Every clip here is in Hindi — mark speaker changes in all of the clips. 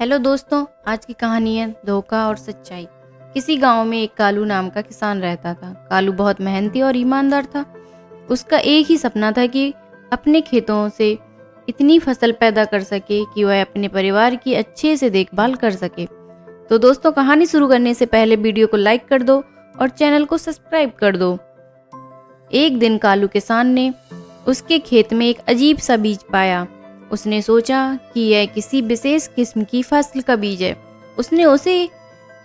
Speaker 1: हेलो दोस्तों, आज की कहानी है धोखा और सच्चाई। किसी गांव में एक कालू नाम का किसान रहता था। कालू बहुत मेहनती और ईमानदार था। उसका एक ही सपना था कि अपने खेतों से इतनी फसल पैदा कर सके कि वह अपने परिवार की अच्छे से देखभाल कर सके। तो दोस्तों, कहानी शुरू करने से पहले वीडियो को लाइक कर दो और चैनल को सब्सक्राइब कर दो। एक दिन कालू किसान ने उसके खेत में एक अजीब सा बीज पाया। उसने सोचा कि यह किसी विशेष किस्म की फसल का बीज है। उसने उसे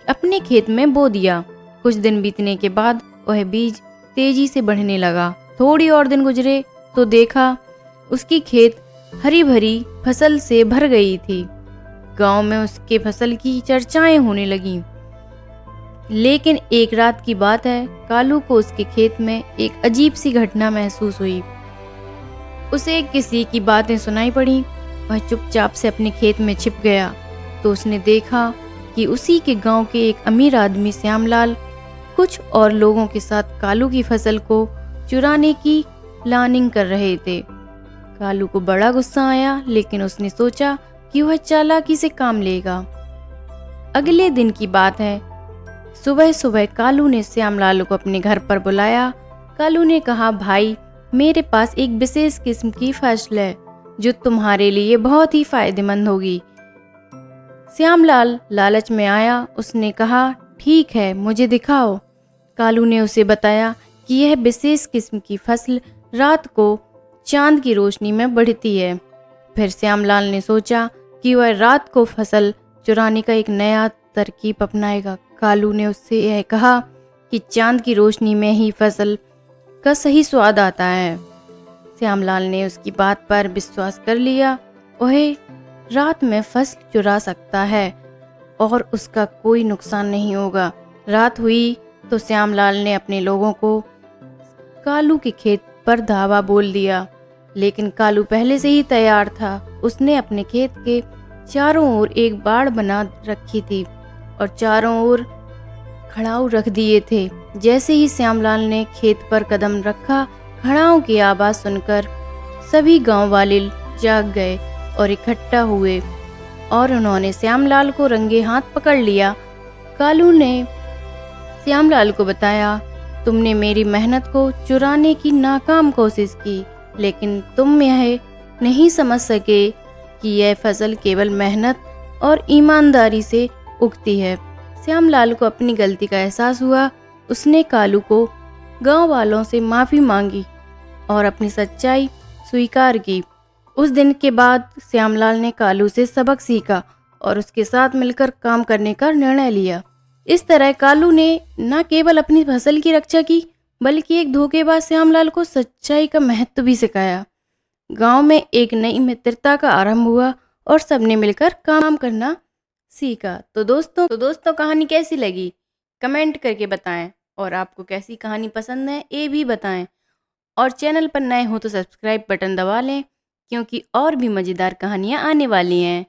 Speaker 1: अपने खेत में बो दिया। कुछ दिन बीतने के बाद वह बीज तेजी से बढ़ने लगा। थोड़ी और दिन गुजरे तो देखा उसकी खेत हरी भरी फसल से भर गई थी। गांव में उसके फसल की चर्चाएं होने लगीं। लेकिन एक रात की बात है, कालू को उसके खेत में एक अजीब सी घटना महसूस हुई। उसे किसी की बातें सुनाई पड़ी। वह चुपचाप से अपने खेत में छिप गया तो उसने देखा कि उसी के गांव के एक अमीर आदमी श्यामलाल कुछ और लोगों के साथ कालू की फसल को चुराने की प्लानिंग कर रहे थे। कालू को बड़ा गुस्सा आया, लेकिन उसने सोचा कि वह चालाकी से काम लेगा। अगले दिन की बात है, सुबह सुबह कालू ने श्यामलाल को अपने घर पर बुलाया। कालू ने कहा, भाई, मेरे पास एक विशेष किस्म की फसल है जो तुम्हारे लिए बहुत ही फायदेमंद होगी। श्यामलाल लालच में आया। उसने कहा, ठीक है, मुझे दिखाओ। कालू ने उसे बताया कि यह विशेष किस्म की फसल रात को चांद की रोशनी में बढ़ती है। फिर श्यामलाल ने सोचा कि वह रात को फसल चुराने का एक नया तरकीब अपनाएगा। कालू ने उससे यह कहा कि चांद की रोशनी में ही फसल का सही स्वाद आता है। श्यामलाल ने उसकी बात पर विश्वास कर लिया। वह रात में फसल चुरा सकता है और उसका कोई नुकसान नहीं होगा। रात हुई तो श्यामलाल ने अपने लोगों को कालू के खेत पर धावा बोल दिया। लेकिन कालू पहले से ही तैयार था। उसने अपने खेत के चारों ओर एक बाड़ बना रखी थी और चारों ओर खड़ाऊ रख दिए थे। जैसे ही श्यामलाल ने खेत पर कदम रखा, खड़ाऊ की आवाज सुनकर सभी गांव वाले जाग गए और इकट्ठा हुए और उन्होंने श्यामलाल को रंगे हाथ पकड़ लिया। कालू ने श्यामलाल को बताया, तुमने मेरी मेहनत को चुराने की नाकाम कोशिश की, लेकिन तुम यह नहीं समझ सके कि यह फसल केवल मेहनत और ईमानदारी से उगती है। श्यामलाल को अपनी गलती का एहसास हुआ। उसने कालू को गांव वालों से माफ़ी मांगी और अपनी सच्चाई स्वीकार की। उस दिन के बाद श्यामलाल ने कालू से सबक सीखा और उसके साथ मिलकर काम करने का निर्णय लिया। इस तरह कालू ने न केवल अपनी फसल की रक्षा की, बल्कि एक धोखेबाज श्यामलाल को सच्चाई का महत्व भी सिखाया। गांव में एक नई मित्रता का आरंभ हुआ और सबने मिलकर काम करना सीखा। तो दोस्तों कहानी कैसी लगी कमेंट करके बताएं, और आपको कैसी कहानी पसंद है ये भी बताएं। और चैनल पर नए हो तो सब्सक्राइब बटन दबा लें, क्योंकि और भी मज़ेदार कहानियाँ आने वाली हैं।